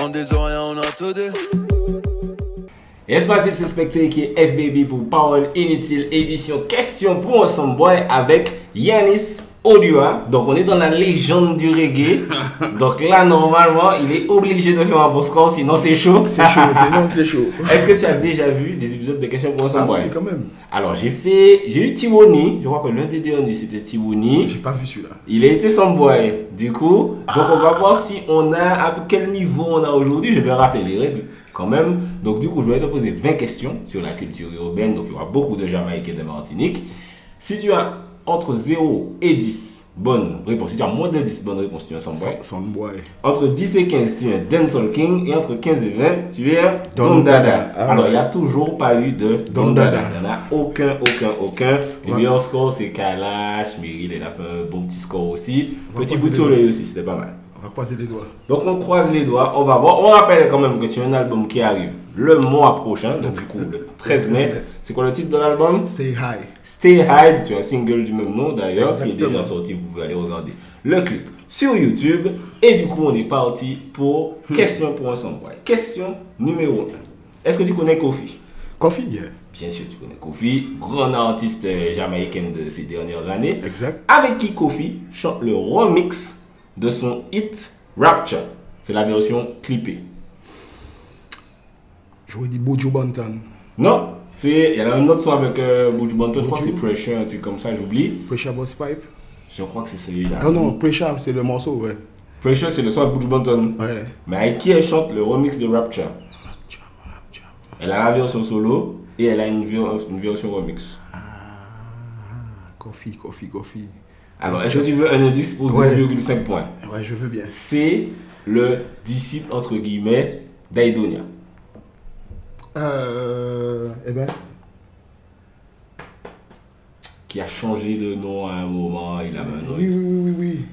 On des oreilles, on a tout dit. Yes, massif, c'est Spectre qui est FBB pour Parole Inutile, édition Question pour Ensemble Boy avec Yanis Odua. Donc, on est dans la légende du reggae. Donc là, normalement, il est obligé de faire un bon score, sinon c'est chaud. C'est chaud, sinon c'est chaud. Est-ce que tu as déjà vu des épisodes de Questions pour Ensemble Boy? Oui, quand même. Alors, j'ai eu Tiwoni. Je crois que l'un des derniers, c'était Tiwoni. J'ai pas vu celui-là. Il a été son boy. Du coup, donc on va voir si on a, à quel niveau on a aujourd'hui. Je vais rappeler les règles quand même. Donc du coup, je vais te poser 20 questions sur la culture urbaine. Donc il y aura beaucoup de Jamaïque et de Martinique. Si tu as entre 0 et 10 bonnes réponses, si tu as moins de 10 bonnes réponses, tu es un Soundboy. Soundboy. Entre 10 et 15, tu es un Dancehall King. Et entre 15 et 20, tu es un Don Dada. Alors, il n'y a toujours pas eu de Don Dada. Il n'y en a aucun. Le meilleur score, c'est Kalash. Meryl, elle a fait un bon petit score aussi. Petit bout de soleil aussi, c'était pas mal. On va croiser les doigts. Donc on croise les doigts, on va voir. On rappelle quand même que tu as un album qui arrive le mois prochain, donc du coup le 13 mai. C'est quoi le titre de l'album? Stay High. Stay High, tu as un single du même nom d'ailleurs, qui est Exactement. déjà sorti, vous pouvez aller regarder le clip sur YouTube. Et du coup on est parti pour Question pour un Soundboy. Question numéro 1. Est-ce que tu connais Kofi? Kofi, yeah. Bien sûr tu connais Kofi, grand artiste jamaïcain de ces dernières années. Exact. Avec qui Kofi chante le remix de son hit Rapture. C'est la version clippée. J'aurais dit Buju Banton. Non, il y a un autre son avec Buju Banton, je crois que c'est Pressure, un truc comme ça, j'oublie. Pressure Boss Pipe. Je crois que c'est celui-là. Ah non, Pressure, c'est le morceau, ouais. Pressure, c'est le son avec Buju Banton. Ouais. Mais avec qui elle chante le remix de Rapture? Elle a la version solo et elle a une version remix. Kofi. Alors, est-ce que tu veux un indice pour 0,5 points? Ouais, je veux bien. C'est le disciple, entre guillemets, d'Aidonia. Eh ben. Qui a changé de nom à un moment, il avait un nom. Oui.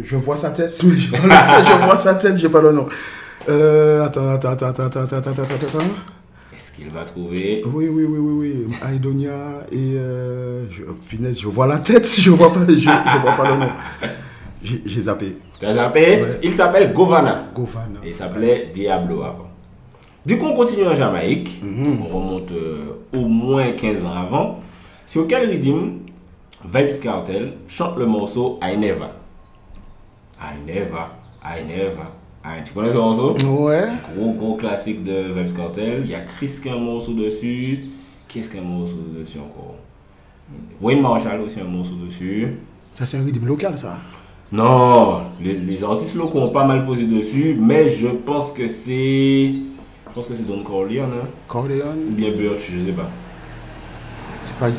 Je vois sa tête, mais j'ai pas le nom. Je vois sa tête, j'ai pas le nom. Attends. Est-ce qu'il va trouver? Oui. Aidonia et punaise, je vois la tête, je vois pas le nom. J'ai zappé. Tu as zappé? Ouais. Il s'appelle Govana. Govana. Et il s'appelait Diablo avant. Du coup, on continue en Jamaïque. On remonte au moins 15 ans avant. Sur quel rythme Vybz Kartel chante le morceau I Never? Tu connais ce morceau? Ouais. Gros classique de Vybz Kartel. Il y a Chris qui a un morceau dessus. Qui est-ce qui a un morceau dessus encore? Wayne Marshall aussi a un morceau dessus. Ça, c'est un rythme local, ça. Non, les artistes locaux ont pas mal posé dessus, mais je pense que c'est Don Corleone, hein? Corleone. Ou bien Birch, je sais pas.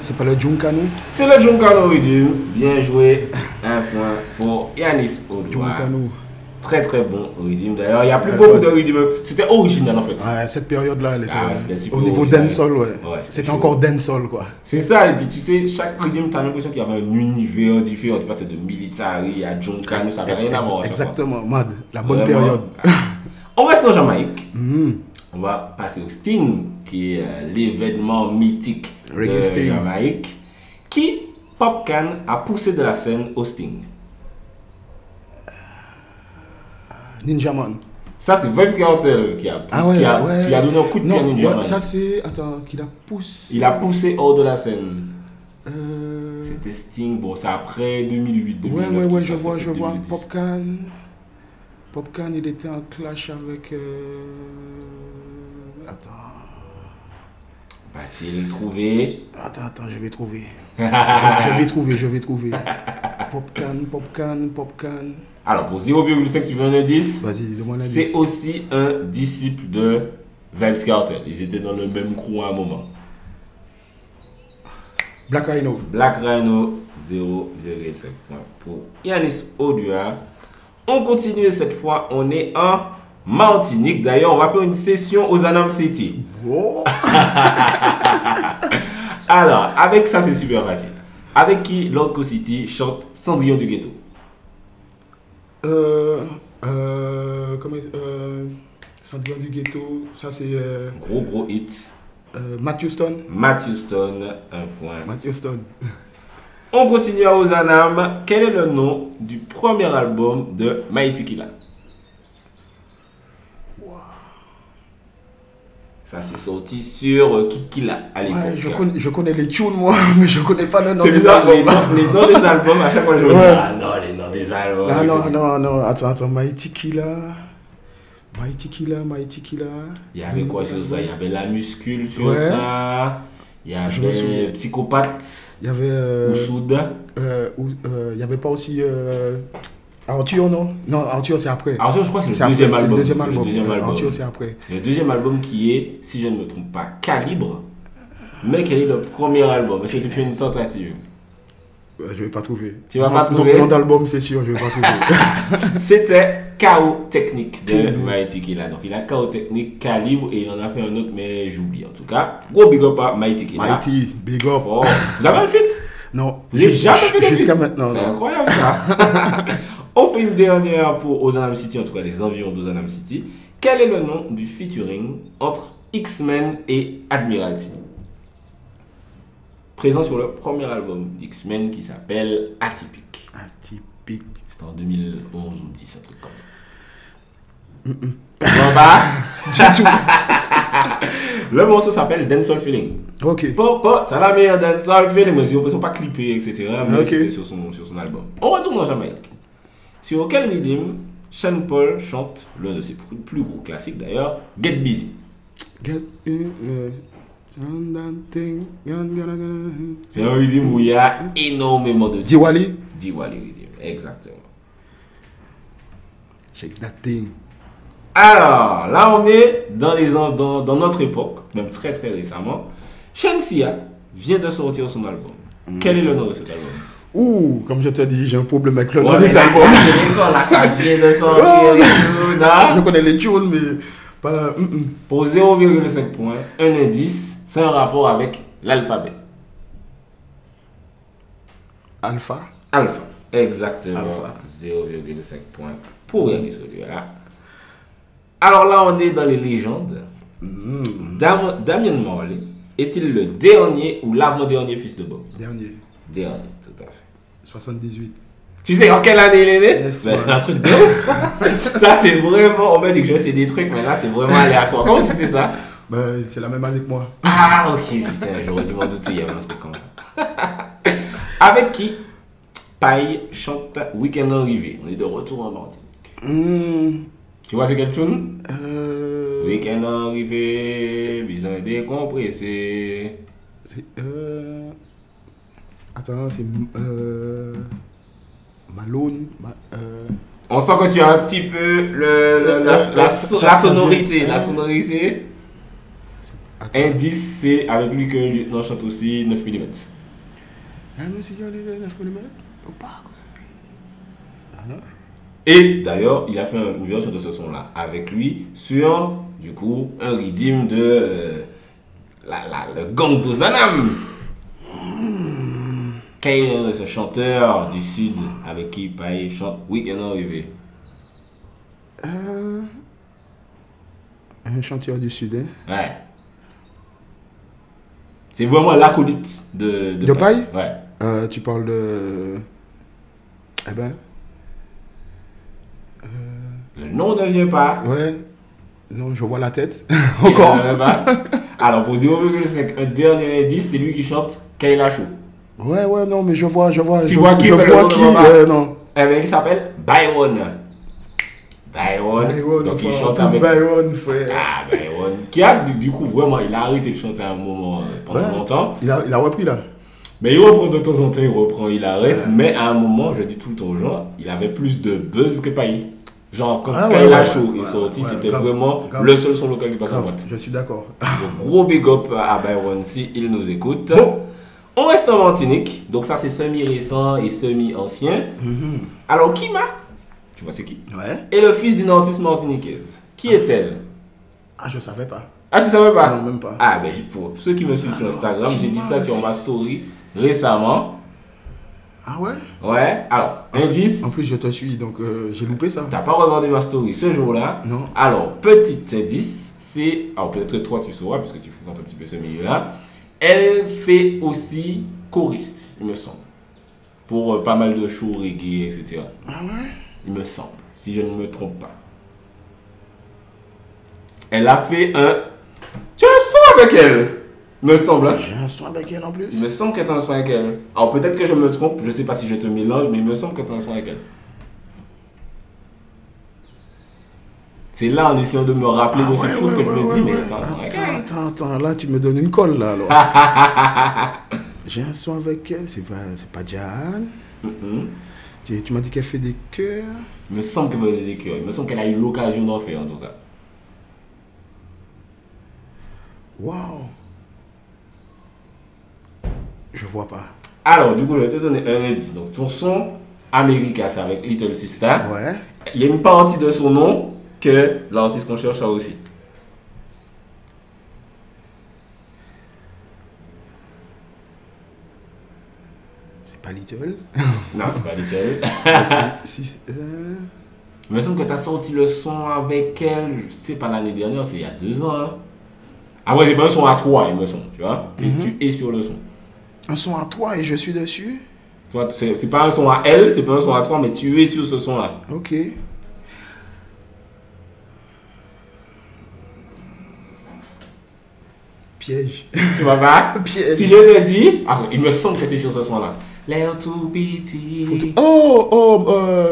C'est pas le Junkano. C'est le Junkano Rhythm. Bien joué. Un point pour Yanis Odua. Junkano. Très bon rhythm. D'ailleurs, il n'y a plus beaucoup de rhythm. C'était original en fait. Ouais, cette période-là, elle était c'était super au niveau original. dancehall, ouais. C'était encore dancehall, quoi. C'est ça, et puis tu sais, chaque rhythm, tu as l'impression qu'il y avait un univers différent. Tu passes de Military à Junkano, ça n'avait rien à voir. Exactement, mad. La bonne Vraiment. période. On reste en Jamaïque. On va passer au Sting, qui est l'événement mythique Reggae de Sting. Jamaïque. Qui Popcaan a poussé de la scène au Sting? Ninja Man. Ça, c'est Vybz Kartel qui a poussé, qui a donné un coup de pied à Ninja Man. Ça, c'est. Attends, qu'il a poussé. Il a poussé hors de la scène. C'était Sting, bon, c'est après 2008. 2009, Ouais, tout je ça, vois. c'était 2010. Popcaan, il était en clash avec. Attends. Va-t-il trouver? Attends, je vais trouver. je vais trouver. Popcaan. Alors, pour 0,5, tu veux un indice? Vas-y, demande un indice. C'est aussi un disciple de Vybz Kartel. Ils étaient dans le même crew à un moment. Black Rhino. Black Rhino, 0,5 points pour Yanis Odua. On continue cette fois, on est en Martinique. D'ailleurs, on va faire une session aux Anam City. Oh. Alors, avec ça, c'est super facile. Avec qui Lord City chante Cendrillon du Ghetto? Cendrillon du Ghetto, ça c'est. Gros hit. Matthew Stone. Matthew Stone, un point. Matthew Stone. On continue à Ozanam. Quel est le nom du premier album de Mighty Killa? Ça s'est sorti sur Kikila à l'époque. Ouais, je connais les tunes, moi, mais je connais pas le nom C'est des bizarre, albums. les noms des albums, à chaque fois je me dis, Ouais. ah non, les noms des albums. Ah c'est- non, attends, Mighty Killa. Il y avait quoi sur ça? Il y avait la muscule sur Ouais. ça. Il y Je me souviens. avait Psychopathe. Il y avait. Ou Souda. Il y avait pas aussi. Arthur, non? Non, Arthur, c'est après. Alors ça, je crois que c'est C'est le deuxième après, album. c'est le deuxième C'est le album. deuxième album. Arthur, c'est après. Le deuxième album qui est, si je ne me trompe pas, Calibre. Mais quel est le premier album? Est-ce que tu fais une tentative? Je vais pas trouver. Tu vas pas trouver? Nom d'album, c'est sûr, je vais pas trouver. C'était Chaos Technique de Punaise. Mighty Killa. Donc il a Chaos Technique, Calibre et il en a fait un autre, mais j'oublie en tout cas. Gros big up à Mighty Killa. Mighty, big up. Oh. Vous avez un feat? Non, Vous avez jamais fait de jusqu'à feat? maintenant. C'est non. incroyable ça. On fait une dernière pour Ozanam City, en tout cas les environs d'Ozanam City. Quel est le nom du featuring entre X-Men et Admiralty? Présent sur le premier album d'X-Men qui s'appelle Atypique. Atypique. C'était en 2011 ou 10, un truc comme ça. En bas, Du tout. le morceau s'appelle Dancehall Feeling. Ok. Pas, ça la meilleure Dancehall Feeling, mais ils ne sont pas clippés, etc. Mais Ok. c'était sur son album. On retourne en Jamaïque. Sur quel rhythm Sean Paul chante l'un de ses plus gros classiques d'ailleurs, Get Busy. Get in, thing. C'est un rhythm où il y a énormément de Diwali. Diwali rhythm, exactement. Shake that thing. Alors, là on est dans notre époque, même très très récemment. Shensia vient de sortir son album. Quel est le nom de cet album? Ouh, comme je t'ai dit, j'ai un problème avec le nom Ouais, des mais là, albums. c'est récent, là, ça vient de sortir Ouais. et tout, là. Je connais les tunes, mais pas la. Pour 0,5 points, un indice, c'est un rapport avec l'alphabet. Alpha. Alpha. Exactement. Alpha. 0,5 points pour Rémi celui-là. Alors là, on est dans les légendes. Damien Marley est-il le dernier ou l'avant-dernier fils de Bob? Dernier. Dernier, tout à fait. 78. Tu sais en quelle année il est né? Yes, Ben, man. c'est un truc de ouf, ça. Ça, c'est vraiment. On m'a dit que je sais des trucs, mais là, c'est vraiment aléatoire. Comment tu sais ça? Ben, c'est la même année que moi. Ah, ok, putain, j'aurais dû m'en douter, il y avait un truc comme ça. Avec qui Paille chante Week-end arrivé. On est de retour en Martinique. Tu vois, c'est quelle tune? Week-end arrivé, besoin décompresser. C'est. Attends, c'est. Malone. On sent que tu as un petit peu la sonorité. La sonorité. Indice, c'est avec lui que le lieutenant chante aussi 9 mm. Ah non, c'est 9 mm. Ou pas, quoi. Et d'ailleurs, il a fait une version de ce son-là avec lui sur, du coup, un rythme de le gang d'Ozanam. Quel est ce chanteur du sud avec qui Paille chante Week-end arrivé? Un chanteur du sud, hein. Ouais. C'est vraiment l'acolyte de Paille? Ouais. Tu parles de. Eh ben. Le nom ne vient pas. Ouais. Non, je vois la tête. Il Encore. ne vient pas. Alors pour 0,5, un dernier indice, c'est lui qui chante Kayla Show. Ouais, non, mais je vois. Tu je vois qui, je mais le vois nom qui. ne va pas. Non. Eh bien, il s'appelle Byron. Byron. Donc il chante avec. Byron, frère. Ah, Byron. Qui a du coup vraiment, il a arrêté de chanter à un moment pendant Ouais. longtemps. Il a repris là. Mais il reprend de temps en temps, il reprend, il arrête. Mais à un moment, je dis tout le temps aux gens, il avait plus de buzz que Paille. Genre, quand Kayla Show est sorti, c'était grave, vraiment grave. le seul son local qui passe en Grave, boîte. je suis d'accord. Donc, gros big up à Byron si il nous écoute. Bon. On reste en Martinique, donc ça c'est semi-récent et semi-ancien. Alors, Kima, tu vois c'est qui? Ouais. Est le fils d'une artiste martiniquaise. Qui est-elle? Ah, je savais pas. Ah, tu savais pas? Non, même pas. Ah, ben pour ceux qui me suivent sur Instagram, j'ai dit ça sur ma story récemment. Ah ouais? Ouais, alors, indice. En plus, je te suis, donc j'ai loupé ça. T'as pas regardé ma story ce jour-là? Non. Alors, petit indice, c'est. Alors, peut-être que toi tu sauras, puisque tu fréquentes un petit peu ce milieu-là. Elle fait aussi choriste, il me semble. Pour pas mal de shows reggae, etc. Ah ouais? Il me semble, si je ne me trompe pas. Elle a fait un Tu as un son avec elle. Me semble, hein? J'ai un son avec elle en plus. Il me semble que tu as un son avec elle. Alors peut-être que je me trompe, je sais pas si je te mélange, mais il me semble que tu as un son avec elle. C'est là en essayant de me rappeler de cette chose que je me dis, mais tu as un son avec elle. Attends, là tu me donnes une colle là alors. J'ai un son avec elle, c'est pas Diane. Tu m'as dit qu'elle fait des cœurs. Il me semble qu'elle faisait des cœurs. Il me semble qu'elle a eu l'occasion d'en faire en tout cas. Waouh. Je vois pas. Alors, du coup, je vais te donner un indice. Donc, ton son américain, c'est avec Little Sister. Ouais. Il y a une partie de son nom que l'artiste qu'on cherche a aussi. C'est pas Little. Non, c'est pas Little. Il me semble que tu as sorti le son avec elle, je sais pas l'année dernière, c'est il y a 2 ans. Hein. Ah ouais, c'est pas un son à 3, il me semble, tu vois. Tu es sur le son. Un son à toi et je suis dessus. C'est pas un son à elle, c'est pas un son à 3, mais tu es sur ce son-là. Ok. Piège. Tu vois pas? Piège. Si je te dis, il me semble que tu es sur ce son-là. L'air to pity.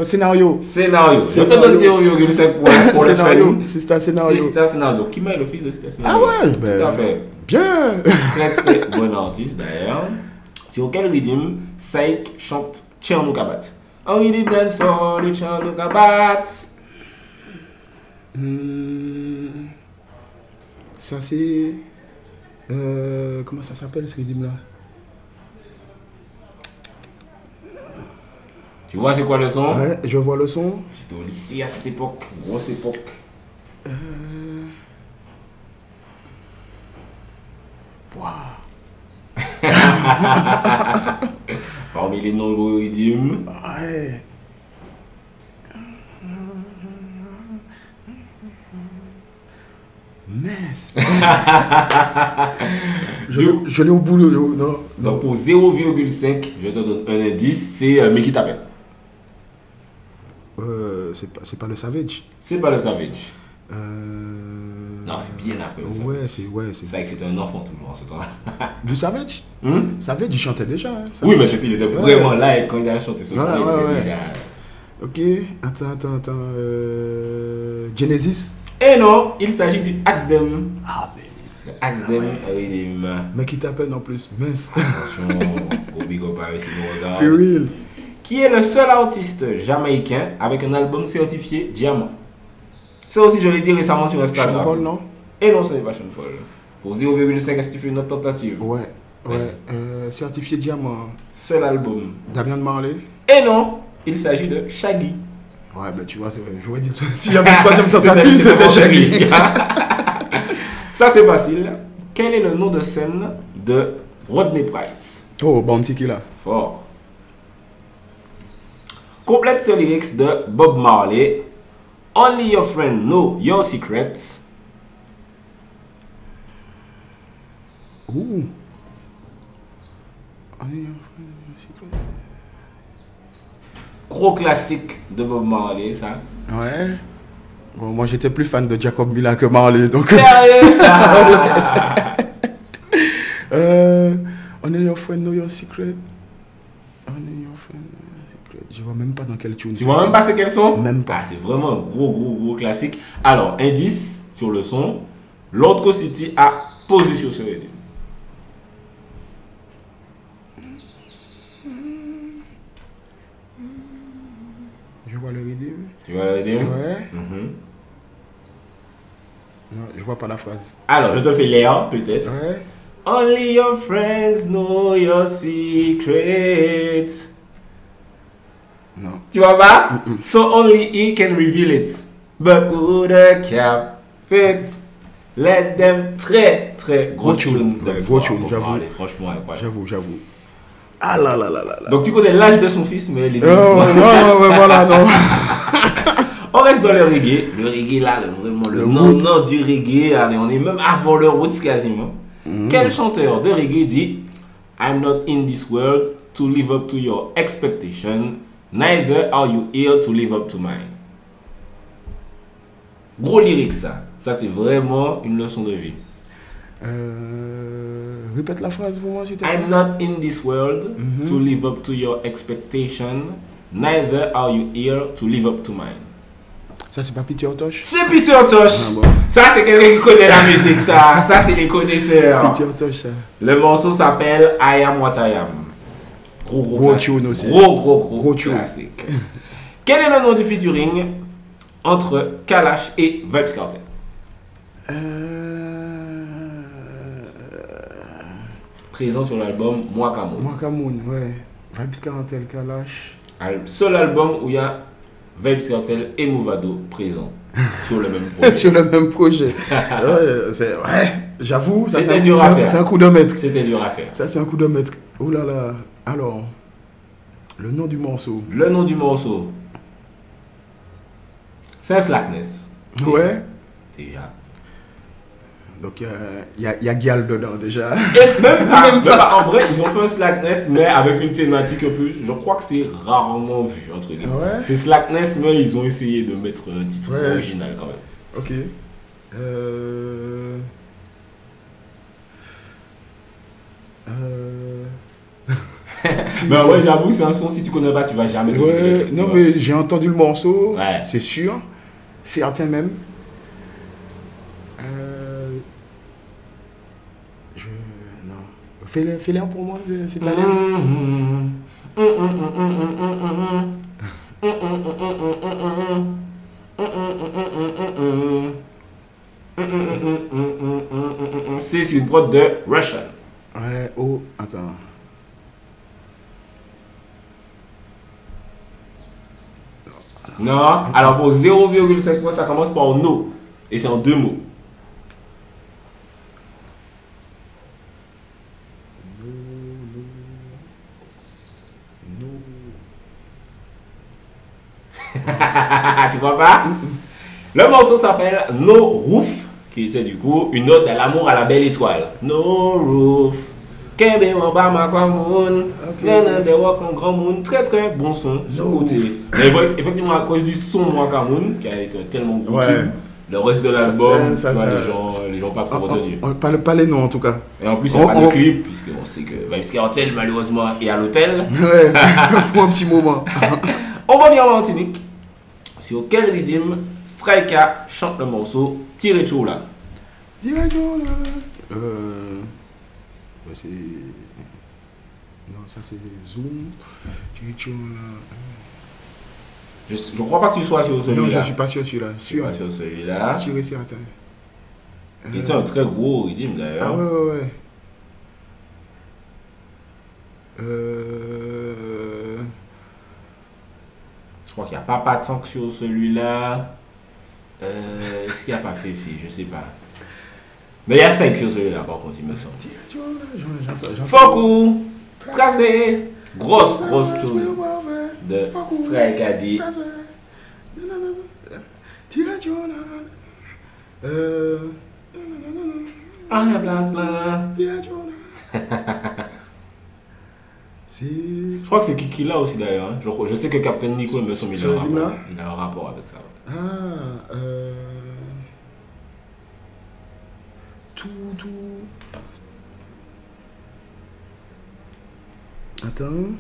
Scénario. Scénario. Je te donne 0,5 points pour le film. C'est un scénario. C'est un scénario. Qui met le fils de Star Ah ouais, tout à fait. Bien. Très très bon artiste d'ailleurs. Sur quel rythme Saïk chante Tchernokabat? Un rythme dancehall de Tchernokabat. Ça c'est... comment ça s'appelle ce rythme là? Tu vois c'est quoi le son? Ouais, je vois le son. J'étais au lycée à cette époque, grosse époque. Wow. Parmi les nombreux rythmes. Ouais. Mince. je l'ai au bout. Non. Donc pour 0,5, je te donne un indice, c'est Mickey Tapet. C'est pas le Savage. C'est pas le Savage. Non, c'est bien après le Savage. Ouais, c'est ça que c'était un enfant toujours en ce temps-là. Du Savage? Savage, il chantait déjà. Hein, oui, mais il était vraiment là et quand il a chanté ce soir, il était déjà... Ok, attends. Genesis? Et non, il s'agit du Axdem. Ah, mais... Le Axdem Rhythm. Mais qui t'appelle en plus, mince. Attention, au big up à eux si nous regardent. For real. Qui est le seul artiste jamaïcain avec un album certifié diamant? Ça aussi, je l'ai dit récemment sur Instagram. Sean Paul, non? Et non, ce n'est pas Sean Paul. Pour 0,5, est-ce que tu fais une autre tentative? Ouais. Certifié diamant. Seul album. Damian Marley? Et non, il s'agit de Shaggy. Ouais, ben tu vois, j'aurais dit s'il y avait une troisième tentative, c'était Shaggy. Ça, c'est facile. Quel est le nom de scène de Rodney Price? Oh, Bounty Killer. Fort. Complète ce lyrics de Bob Marley. Only your friend know your secrets. Ouh. Only your friend know your secrets. Gros classique de Bob Marley, ça. Ouais. Bon, moi j'étais plus fan de Jacob Miller que Marley, donc... Sérieux? Only your friend know your secret. Only your friend know your secret. Je vois même pas dans quel tune. Tu vois même pas c'est quel son? Même pas. Ah, c'est vraiment un gros classique. Alors, indice sur le son. L'autre City a posé sur ce rythme. Je vois le rythme. Tu vois le rythme? Ouais. Non, je vois pas la phrase. Alors, je te fais l'air, peut-être. Ouais. Only your friends know your secrets. Non. Tu vois pas? So only he can reveal it. But who the cap fit? Let them très gros tune. Gros tune, j'avoue. Franchement, incroyable. J'avoue. Ah là. Donc tu connais l'âge de son fils, mais les non, voilà, non. On reste dans le reggae. Le reggae là, vraiment le nom du reggae. Allez, on est même avant le roots quasiment. Quel chanteur de reggae dit I'm not in this world to live up to your expectation, neither are you here to live up to mine. Gros lyrique ça. Ça c'est vraiment une leçon de vie. Répète la phrase pour moi, s'il te plaît. I'm not in this world to live up to your expectation, neither are you here to live up to mine. Ça, c'est pas Peter Tosh? C'est Peter Tosh. Ah bon. Ça, c'est quelqu'un qui connaît la musique, ça. Ça, c'est les connaisseurs. Peter Tosh, ça. Le morceau s'appelle I Am What I Am. Gros tune aussi. Gros tune. classique. Quel est le nom du featuring entre Kalash et Vybz Kartel? Présent sur l'album Mwakamoun. Mwakamoun, ouais. Vybz Kartel, Kalash. Seul album où il y a Vybz Kartel et Movado présents sur le même projet. Sur le même projet. Ouais, j'avoue, ça C'était dur à faire. c'est un coup de maître. C'était dur à faire. Ça, c'est un coup de maître. Oh là là. Alors, le nom du morceau. Le nom du morceau, c'est Slackness. Ouais. Déjà. Donc, il y a Gial dedans déjà. Et même pas. En vrai, ils ont fait un Slackness, mais avec une thématique un peu. Je crois que c'est rarement vu, entre guillemets. Ouais. C'est Slackness, mais ils ont essayé de mettre un titre Ouais. original quand même. Ok. Mais ouais, j'avoue, c'est un son, si tu connais pas, tu vas jamais te Ouais, reconnaître, non, tu vois. mais j'ai entendu le morceau, Ouais. c'est sûr. Certain même. Non. Fais-le pour moi, c'est ta C'est sur une prod de Russian. Ouais, oh, attends. Non, alors pour 0,5 points, ça commence par no. Et c'est en deux mots. Tu vois pas? Le morceau s'appelle No Roof, qui c'est du coup une ode à l'amour à la belle étoile. No Roof. Kebe Obama Kwamoun. Nana de Wakon Grand Moon. Très très bon son du côté. Mais effectivement, à cause du son Wakamoun, qui a été tellement gros, Ouais. le reste de l'album, Ça, tu vois, ça, les gens pas trop retenus. Pas les noms en tout cas. Et en plus, il n'y a pas de clip, puisqu'on sait que Vybz Kartel, malheureusement, est à l'hôtel. Ouais, pour un petit moment. On revient en Martinique. Sur quel rythme Strika chante le morceau Tiré Choula? C'est... Non, ça c'est Zoom. Je crois pas que tu sois sur celui-là. Non, je suis pas sûr celui-là. Je suis pas sur celui-là. Sûr et certain. Qui était un très gros rythme Ah d'ailleurs. ouais. Je crois qu'il n'y a pas de sang sur celui-là. Est-ce qu'il n'y a pas Féfé? Je sais pas. Mais il y a 5 sur celui-là par contre, il me semble. Fokou, tracé, grosse chose de Strike a dit. À la place là. Je crois que c'est Kiki là aussi d'ailleurs. Hein. Je sais que Captain Nico me semble il a un rapport avec ça. Tout. Attends.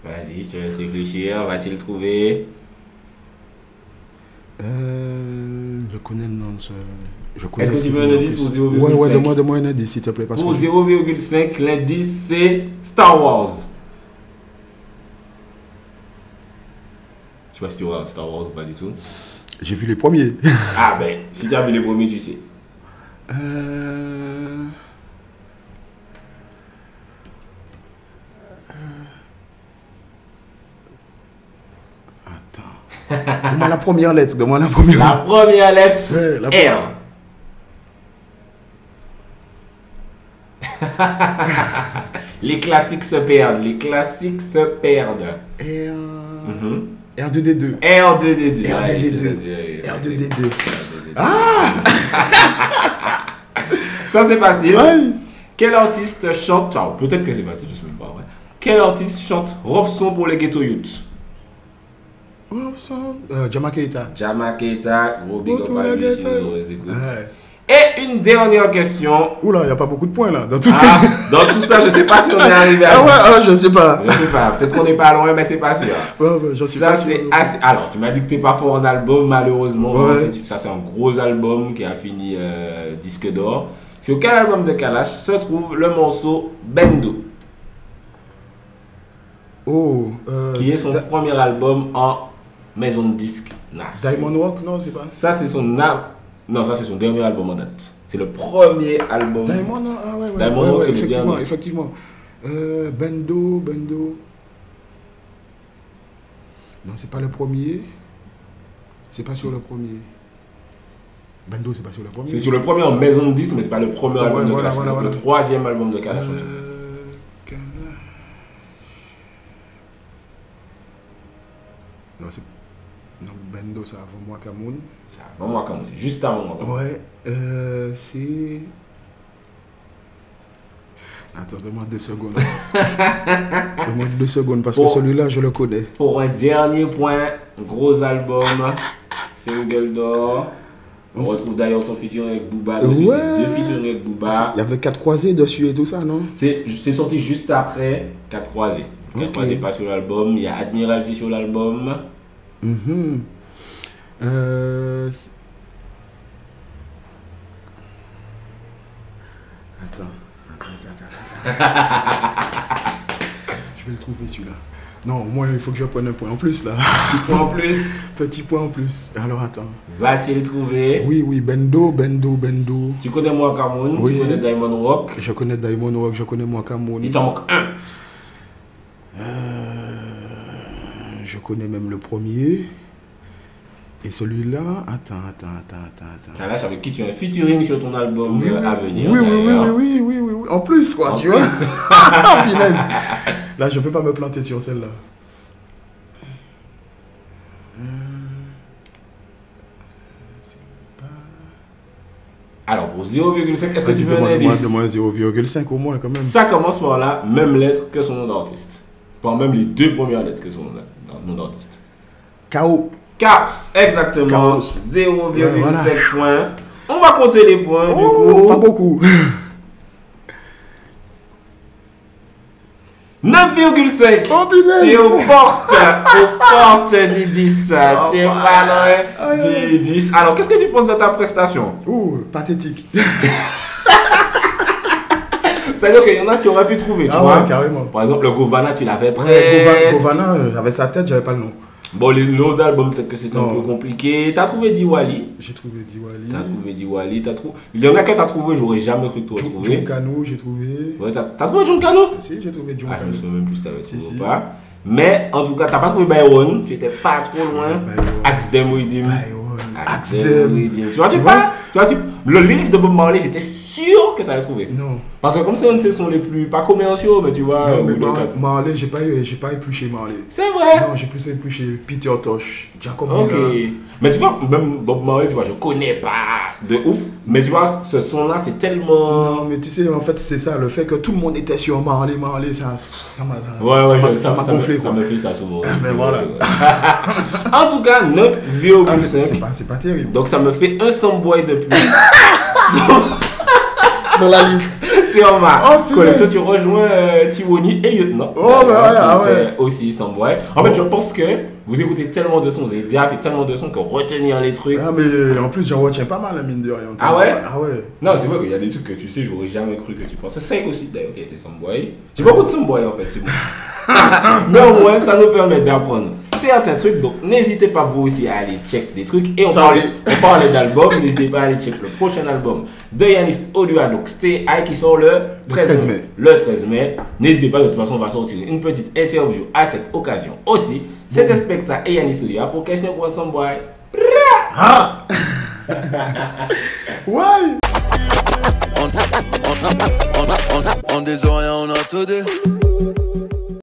Vas-y, je te laisse réfléchir. Va-t-il trouver? Je connais le nom de ça. Est-ce que tu veux un indice pour 0,5? Ouais, donne-moi un indice s'il te plaît. Pour 0,5, l'indice c'est Star Wars. Je sais pas si tu regardes Star Wars ou pas du tout. J'ai vu les premiers. Ah ben, si tu as vu les premiers, tu sais. Attends. Donne-moi la première lettre. La première lettre, Ouais, la R. Les classiques se perdent. R2D2. R2D2. R2D2. Ça c'est facile. Ouais. Quel artiste chante... Ah, peut-être que c'est facile, je sais même pas. Ouais. Quel artiste chante Rofson pour les Ghetto Youth? Jama Keita. Jama Keita, gros big up à lui si vous les écoutez. Et une dernière question. Oula, il n'y a pas beaucoup de points là. Dans tout Dans tout ça, je sais pas si on est arrivé à 10. Ah ouais, je sais pas. Je sais pas, peut-être qu'on n'est pas loin, mais c'est pas sûr. Ouais, j'en suis Ça, pas c'est sûr. assez. Alors, tu m'as dit que t'es pas fort en album, malheureusement. Ouais. Ça, c'est un gros album qui a fini disque d'or. Sur quel album de Kalash se trouve le morceau Bendo, Oh. qui est son premier album en maison de disque NAS. Diamond Rock, non, c'est pas. Ça, c'est son Non, ça, c'est son dernier album en date. C'est le premier album. Diamond, ah ouais, Diamond ouais, Rock, ouais, c'est le effectivement, dernier. effectivement. Bendo. Non, c'est pas le premier. C'est pas sur le premier. Bendo, c'est pas sur le premier. C'est sur le premier en maison de disque, mais c'est pas le premier Ouais, album de voilà, Kalash. voilà, C'est voilà. le troisième album de Kalash. Kalash. Non, c'est. Non, Bendo, c'est avant moi, Cameroun. C'est avant moi, comme c'est juste avant moi. Ouais, c'est. Attends, demande 2 secondes. Demande 2 secondes parce que celui-là, je le connais. Pour un dernier point, gros album, single d'or. On retrouve d'ailleurs son featuring avec Booba. Dessus, Ouais. c'est 2 featuring avec Booba. Il y avait 4 croisés dessus et tout ça, non? C'est sorti juste après 4 croisés. 4 Ok. croisés pas sur l'album. Il y a Admiralty sur l'album. Mhm. Attends. Je vais le trouver celui-là. Non, moi il faut que je prenne un point en plus là. Point en plus, Petit point en plus. Alors attends. va-t-il trouver? Oui, Bendo. Tu connais moi Cameroun, Oui. tu connais Diamond Rock. Je connais Diamond Rock, je connais moi Cameroun. Il t'en manque un. Je connais même le premier. Et celui-là, attends. Kalash avec qui tu as un featuring sur ton album à venir. Oui. En plus, quoi, En tu plus. vois. Finesse. Là, je peux pas me planter sur celle-là. Alors pour 0,5, est-ce que tu Vas-y, veux un indice? demande 0,5 au moins quand même. Ça commence par la même lettre que son nom d'artiste. Par même les 2 premières lettres que son nom d'artiste. KO. Chaos, exactement. Chaos. 0,5 Voilà. points. On va compter les points du Oh, coup. pas beaucoup. 9,5. Oh, punaise. Tu es aux portes du 10. Oh, Tu es pas loin du 10. Alors, qu'est-ce que tu penses de ta prestation? Ouh, pathétique. C'est-à-dire qu'il y en a qui auraient pu trouver, tu Ah vois. ouais, carrément. Par exemple, le Govana, tu l'avais Ouais, presque. Govana, j'avais sa tête, j'avais pas le nom. Bon, les noms d'albums, peut-être que c'était un Non. peu compliqué. T'as trouvé Diwali. J'ai trouvé Diwali. T'as trouvé Diwali. Il y en a que t'as trouvé, j'aurais jamais cru que tu aurais trouvé. Junkano, j'ai trouvé. Ouais, t'as trouvé Junkano? Si, j'ai trouvé Ah, je Junkano. me souviens même plus si t'avais Si, trouvé si. ou pas. Mais en tout cas, t'as pas trouvé Byron. Tu étais pas trop loin. Byron. Axe Dem Redeem. Byron. Axe Axe Dem Dem. Redeem. Tu vois, Tu tu vois? pas. Tu vois, le lyrics de Bob Marley, j'étais sûr que t'allais trouver. Non. Parce que comme c'est un de ces sons les plus, pas commerciaux, mais tu vois. Non, mais ou les- Marley, j'ai pas épluché Marley. C'est vrai. Non, j'ai plus épluché Peter Tosh, Jacob Ok. Miller. Mais tu vois, même Bob Marley, tu vois, je connais pas de ouf. Mais tu vois, ce son-là, c'est tellement. Non, mais tu sais, en fait, c'est ça, le fait que tout le monde était sur Marley, ça m'a Ça gonflé, ça quoi. me fait ça souvent. mais C'est vrai, voilà. c'est vrai. En tout cas, 9,5. Ah, c'est pas terrible. Donc ça me fait un Samboy de plus. Dans la liste. Sur ma Oh, collection, punaise. tu rejoins Tiwoni et Lieutenant. Oh, bah ouais, ah qui ouais. était aussi Samboy. En fait, je pense que vous écoutez tellement de sons, vous avez déjà fait tellement de sons que retenir les trucs. Ah, mais en plus, j'en retiens pas mal, la mine de rien. Ah ouais? Ah ouais. Non, c'est vrai qu'il y a des trucs que tu sais, j'aurais jamais cru que tu penses. C'est aussi d'ailleurs qui a été Samboy. J'ai beaucoup de Samboy en fait, c'est bon. Mais au moins, ça nous permet d'apprendre certains trucs. Donc, n'hésitez pas vous aussi à aller check des trucs. Et on parlait d'albums. N'hésitez pas à aller check le prochain album de Yanis Odua, donc Stay High, qui sort le 13 mai. Le 13 mai. N'hésitez pas, de toute façon, on va sortir une petite interview à cette occasion aussi. C'était Specta et Yanis Odua pour Question pour Samboy. Ah ouais. On des oreilles, on a tout dit.